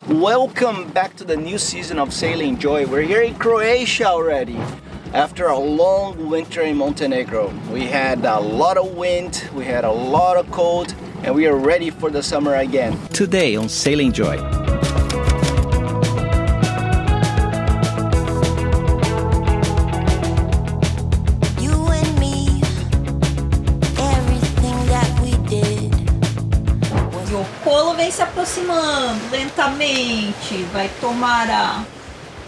Welcome back to the new season of Sailing Joy. We're here in Croatia already. After a long winter in Montenegro, we had a lot of wind, we had a lot of cold, and we are ready for the summer again. Today on Sailing Joy. O Cula vem se aproximando lentamente, vai tomar a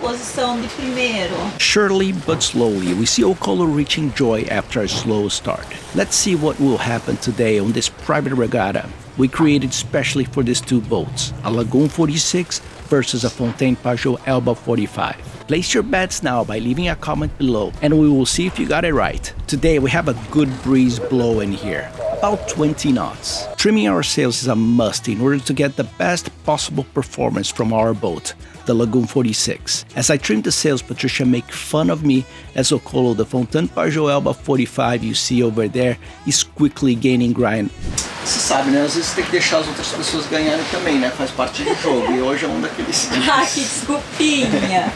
posição de primeiro. Surely but slowly, we see Cula reaching Joy after a slow start. Let's see what will happen today on this private regatta we created specially for these two boats, a Lagoon 46 versus a Fontaine Pajot Elba 45. Place your bets now by leaving a comment below and we will see if you got it right. Today we have a good breeze blowing here, about 20 knots. Trimming our sails is a must in order to get the best possible performance from our boat, the Lagoon 46. As I trim the sails, Patricia make fun of me as Cula, the Fontaine Pajot Elba 45 you see over there, is quickly gaining ground. Você sabe, né? Às vezes tem que deixar as outras pessoas ganharem também, né? Faz parte do jogo. E hoje é um daqueles dias. Ah, que desculpinha!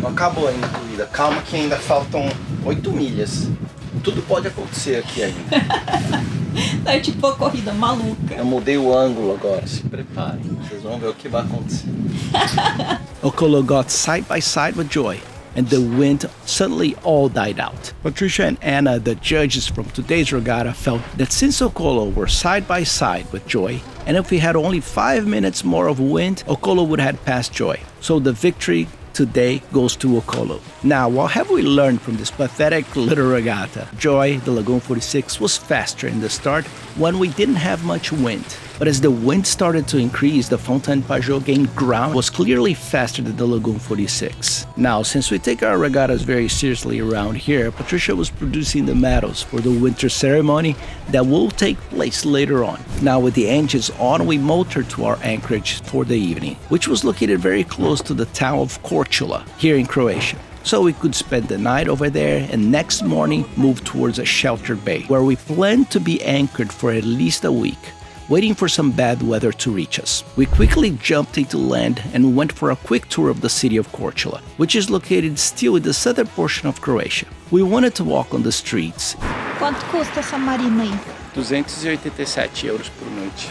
Não acabou ainda a corrida. Calma que ainda faltam 8 milhas. Tudo pode acontecer aqui ainda. É tipo uma corrida maluca. Eu mudei o ângulo agora. Se preparem. Vocês vão ver o que vai acontecer. Cula got side by side with Joy, and the wind suddenly all died out. Patricia and Anna, the judges from today's regatta, felt that since Cula were side by side with Joy, and if we had only 5 minutes more of wind, Cula would have passed Joy. So the victory today goes to Cula. Now, what have we learned from this pathetic little regatta? Joy, the Lagoon 46, was faster in the start when we didn't have much wind. But as the wind started to increase, the Fontaine Pajot gained ground, was clearly faster than the Lagoon 46. Now, since we take our regattas very seriously around here, Patricia was producing the medals for the winter ceremony that will take place later on. Now, with the engines on, we motored to our anchorage for the evening, which was located very close to the town of KORCULA, here in Croatia. So we could spend the night over there and next morning move towards a sheltered bay, where we planned to be anchored for at least a week, waiting for some bad weather to reach us. We quickly jumped into land and went for a quick tour of the city of KORCULA, which is located still in the southern portion of Croatia. We wanted to walk on the streets. Quanto custa essa marina aí? 287 euros por noite.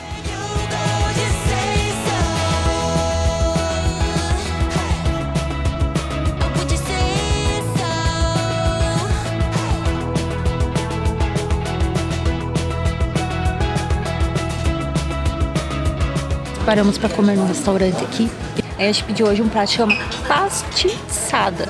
Paramos para comer no restaurante aqui. Aí a gente pediu hoje um prato que chama pastiçada,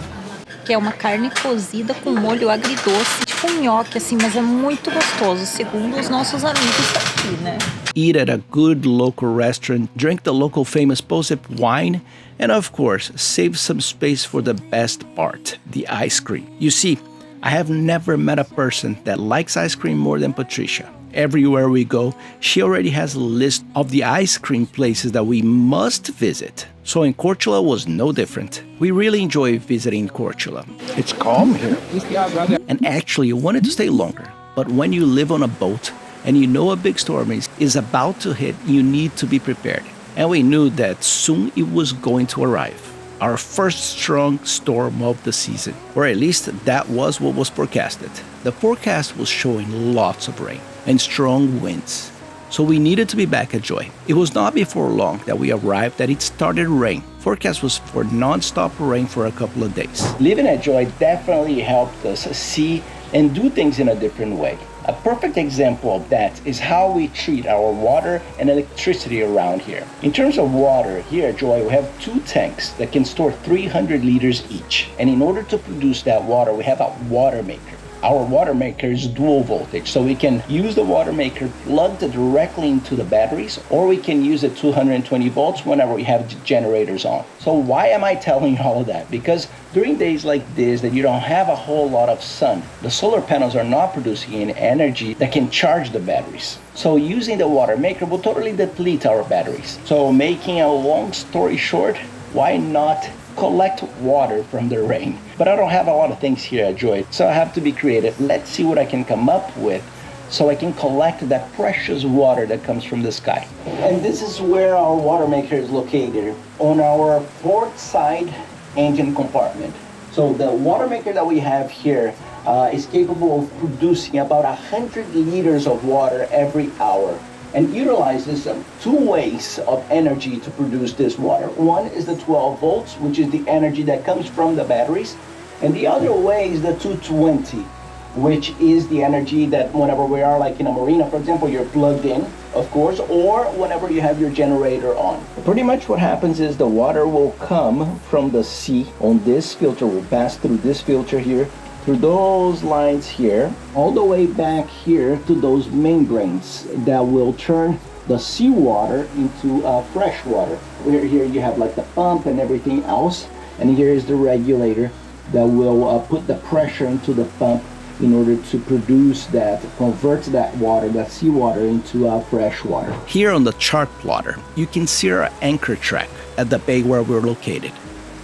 que é uma carne cozida com molho agridoce, tipo um nhoque assim, mas é muito gostoso, segundo os nossos amigos daqui, né? Eat at a good local restaurant, drink the local famous posip wine, and of course, save some space for the best part, the ice cream. You see, I have never met a person that likes ice cream more than Patricia. Everywhere we go, she already has a list of the ice cream places that we must visit. So in KORCULA was no different. We really enjoy visiting KORCULA. It's calm here. And actually, you wanted to stay longer. But when you live on a boat and you know a big storm is about to hit, you need to be prepared. And we knew that soon it was going to arrive. Our first strong storm of the season, or at least that was what was forecasted. The forecast was showing lots of rain and strong winds, so we needed to be back at Joy. It was not before long that we arrived that it started rain. Forecast was for non-stop rain for a couple of days. Living at Joy definitely helped us see and do things in a different way. A perfect example of that is how we treat our water and electricity around here. In terms of water, here at Joy we have 2 tanks that can store 300 liters each. And in order to produce that water, we have a water maker. Our water maker is dual voltage, so we can use the water maker plugged directly into the batteries, or we can use it 220 volts whenever we have generators on. So why am I telling you all of that? Because during days like this that you don't have a whole lot of sun, the solar panels are not producing any energy that can charge the batteries. So using the water maker will totally deplete our batteries. So making a long story short, why not collect water from the rain? But I don't have a lot of things here at Joy, so I have to be creative. Let's see what I can come up with so I can collect that precious water that comes from the sky. And this is where our water maker is located, on our port side engine compartment. So the water maker that we have here is capable of producing about 100 liters of water every hour, and utilizes two ways of energy to produce this water. One is the 12 volts, which is the energy that comes from the batteries, and the other way is the 220, which is the energy that whenever we are like in a marina, for example, you're plugged in, of course, or whenever you have your generator on. Pretty much what happens is the water will come from the sea on this filter, will pass through this filter here, through those lines here, all the way back here to those membranes that will turn the seawater into fresh water. Here you have like the pump and everything else, and here is the regulator that will put the pressure into the pump in order to produce that, convert that water, that seawater, into fresh water. Here on the chart plotter, you can see our anchor track at the bay where we're located.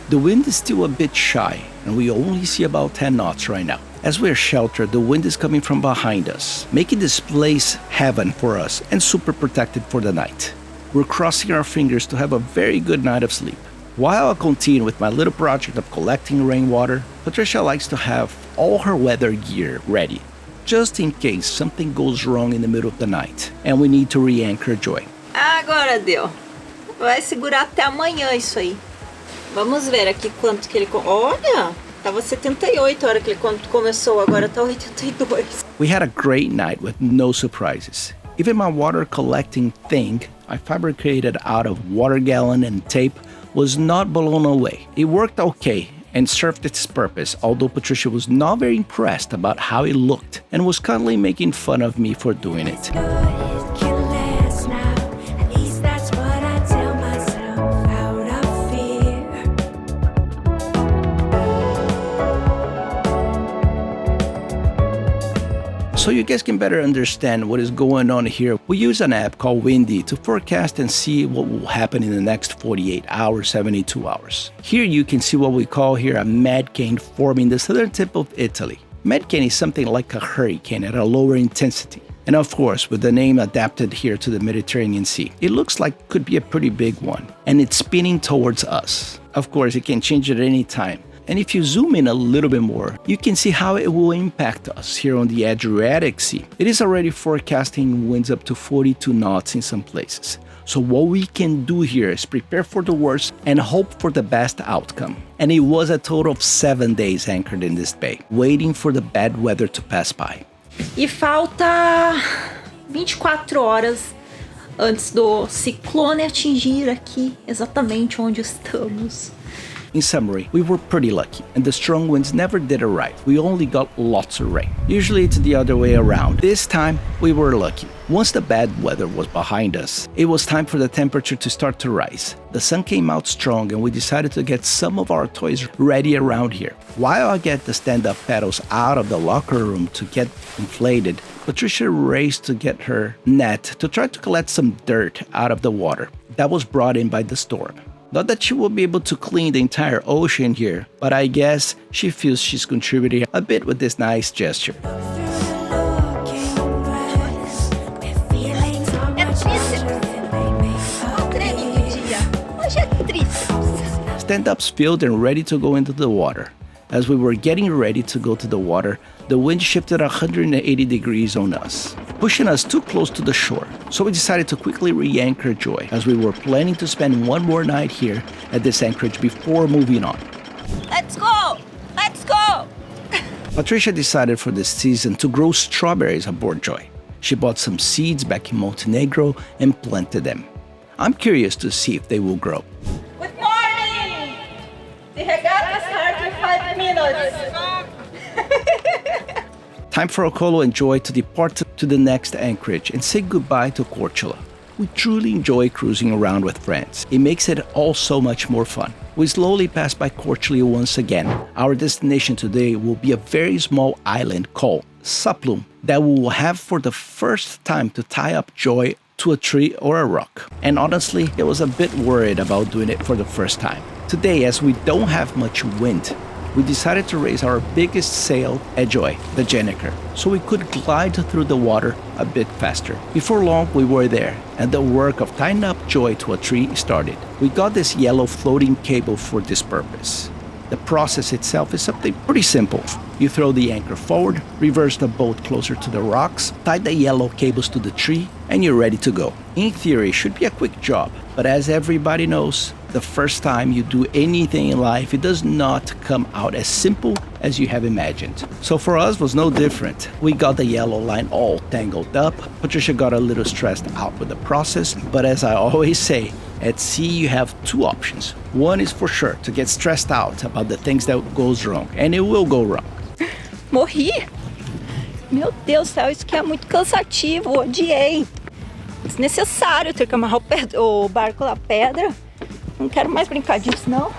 The wind is still a bit shy, and we only see about 10 knots right now. As we're sheltered, the wind is coming from behind us, making this place heaven for us and super protected for the night. We're crossing our fingers to have a very good night of sleep. While I continue with my little project of collecting rainwater, Patricia likes to have all her weather gear ready, just in case something goes wrong in the middle of the night and we need to re-anchor Joy. Agora deu. Vai segurar até amanhã isso aí. Vamos ver aqui quanto que ele... Olha, tava 78 a hora que ele começou, agora tá 82. We had a great night with no surprises. Even my water collecting thing I fabricated out of water gallon and tape was not blown away. It worked okay and served its purpose, although Patricia was not very impressed about how it looked and was kindly making fun of me for doing it. So you guys can better understand what is going on here, we use an app called Windy to forecast and see what will happen in the next 48 hours, 72 hours. Here you can see what we call here a MEDCANE forming the southern tip of Italy. MEDCANE is something like a hurricane at a lower intensity. And of course, with the name adapted here to the Mediterranean Sea, it looks like it could be a pretty big one. And it's spinning towards us. Of course, it can change at any time. And if you zoom in a little bit more, you can see how it will impact us here on the Adriatic Sea. It is already forecasting winds up to 42 knots in some places. So what we can do here is prepare for the worst and hope for the best outcome. And it was a total of 7 days anchored in this bay, waiting for the bad weather to pass by. E falta 24 horas antes do ciclone atingir aqui exatamente onde estamos. In summary, we were pretty lucky, and the strong winds never did arrive. We only got lots of rain. Usually it's the other way around. This time, we were lucky. Once the bad weather was behind us, it was time for the temperature to start to rise. The sun came out strong, and we decided to get some of our toys ready around here. While I get the stand-up paddles out of the locker room to get inflated, Patricia raced to get her net to try to collect some dirt out of the water that was brought in by the storm. Not that she will be able to clean the entire ocean here, but I guess she feels she's contributing a bit with this nice gesture. Stand-ups filled and ready to go into the water. As we were getting ready to go to the water, the wind shifted 180 degrees on us, pushing us too close to the shore. So we decided to quickly re-anchor Joy, as we were planning to spend one more night here at this anchorage before moving on. Let's go! Let's go! Patricia decided for this season to grow strawberries aboard Joy. She bought some seeds back in Montenegro and planted them. I'm curious to see if they will grow. Good morning! The regatta starts in 5 minutes. Time for Okolo and Joy to depart to the next anchorage and say goodbye to KORCULA. We truly enjoy cruising around with friends. It makes it all so much more fun. We slowly pass by KORCULA once again. Our destination today will be a very small island called Sulum that we will have for the first time to tie up Joy to a tree or a rock. And honestly, I was a bit worried about doing it for the first time. Today, as we don't have much wind, we decided to raise our biggest sail at Joy, the Jenniker, so we could glide through the water a bit faster. Before long, we were there, and the work of tying up Joy to a tree started. We got this yellow floating cable for this purpose. The process itself is something pretty simple. You throw the anchor forward, reverse the boat closer to the rocks, tie the yellow cables to the tree, and you're ready to go. In theory, it should be a quick job, but as everybody knows, the first time you do anything in life, it does not come out as simple as you have imagined. So for us, it was no different. We got the yellow line all tangled up. Patricia got a little stressed out with the process, but as I always say, at sea you have two options. One is for sure to get stressed out about the things that goes wrong, and it will go wrong. Morri? Meu Deus do céu, isso aqui é muito cansativo, odiei. Desnecessário ter que amarrar o barco na pedra. Não quero mais brincar disso, não.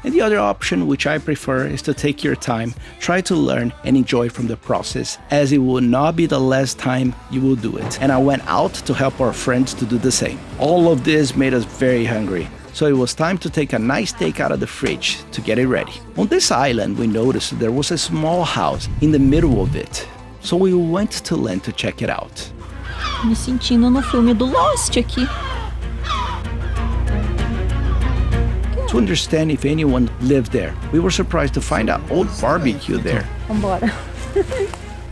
And the other option, which I prefer, is to take your time, try to learn and enjoy from the process, as it will not be the last time you will do it. And I went out to help our friends to do the same. All of this made us very hungry, so it was time to take a nice steak out of the fridge to get it ready. On this island, we noticed there was a small house in the middle of it, so we went to land to check it out. Me sentindo no filme do Lost aqui. To understand if anyone lived there, we were surprised to find an old barbecue there. Vambora.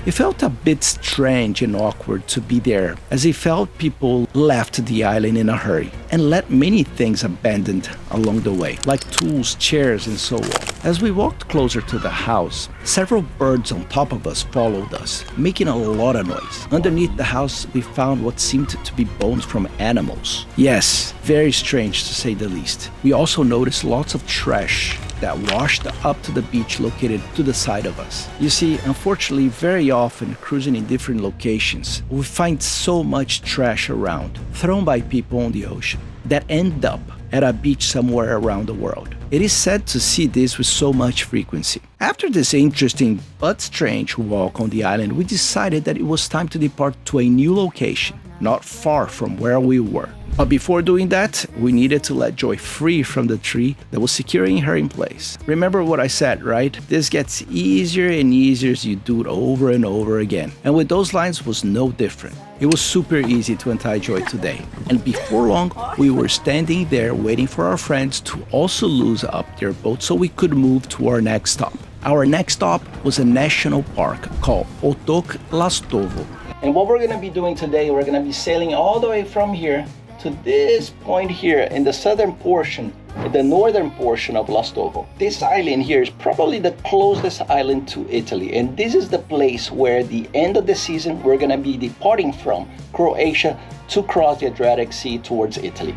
It felt a bit strange and awkward to be there, as it felt people left the island in a hurry and left many things abandoned along the way, like tools, chairs, and so on. As we walked closer to the house, several birds on top of us followed us, making a lot of noise. Underneath the house, we found what seemed to be bones from animals. Yes, very strange to say the least. We also noticed lots of trash that washed up to the beach located to the side of us. You see, unfortunately, very often cruising in different locations, we find so much trash around, thrown by people on the ocean, that end up at a beach somewhere around the world. It is sad to see this with so much frequency. After this interesting but strange walk on the island, we decided that it was time to depart to a new location, not far from where we were. But before doing that, we needed to let Joy free from the tree that was securing her in place. Remember what I said, right? This gets easier and easier as you do it over and over again. And with those lines was no different. It was super easy to untie Joy today. And before long, we were standing there waiting for our friends to also loose up their boat so we could move to our next stop. Our next stop was a national park called Lastovo. And what we're gonna be doing today, we're gonna be sailing all the way from here to this point here in the southern portion, the northern portion of Lastovo. This island here is probably the closest island to Italy, and this is the place where the end of the season we're gonna be departing from Croatia to cross the Adriatic Sea towards Italy.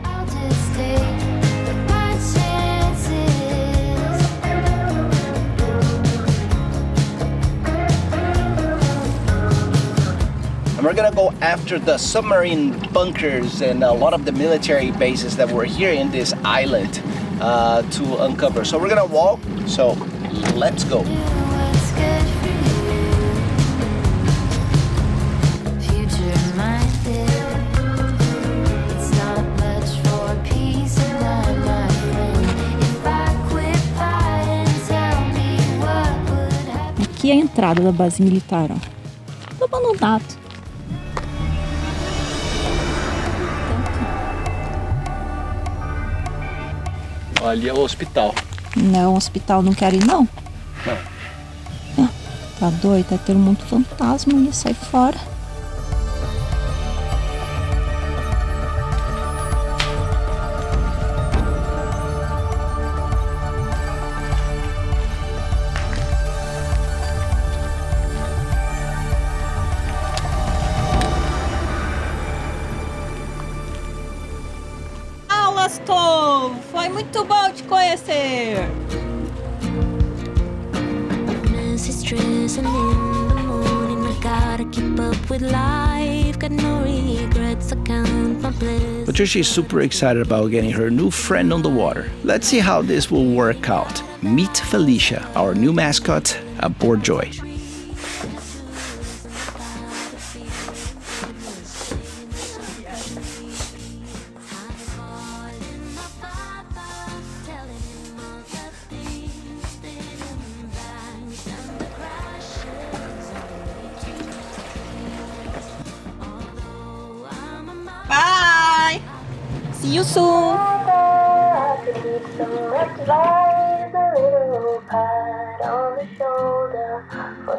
We're gonna go after the submarine bunkers and a lot of the military bases that were here in this island to uncover. So we're gonna walk, so let's go. Aqui é a entrada da base militar, ó. Tudo abandonado. Ali é o hospital. Não, hospital não quero ir, não. Não. Tá doido, tá tendo muito fantasma ali, sai fora. Lastovo, foi muito bom te conhecer. Patricia is super excited about getting her new friend on the water. Let's see how this will work out. Meet Felicia, our new mascot aboard Joy. See you soon! Some advice, a little pat on the shoulder for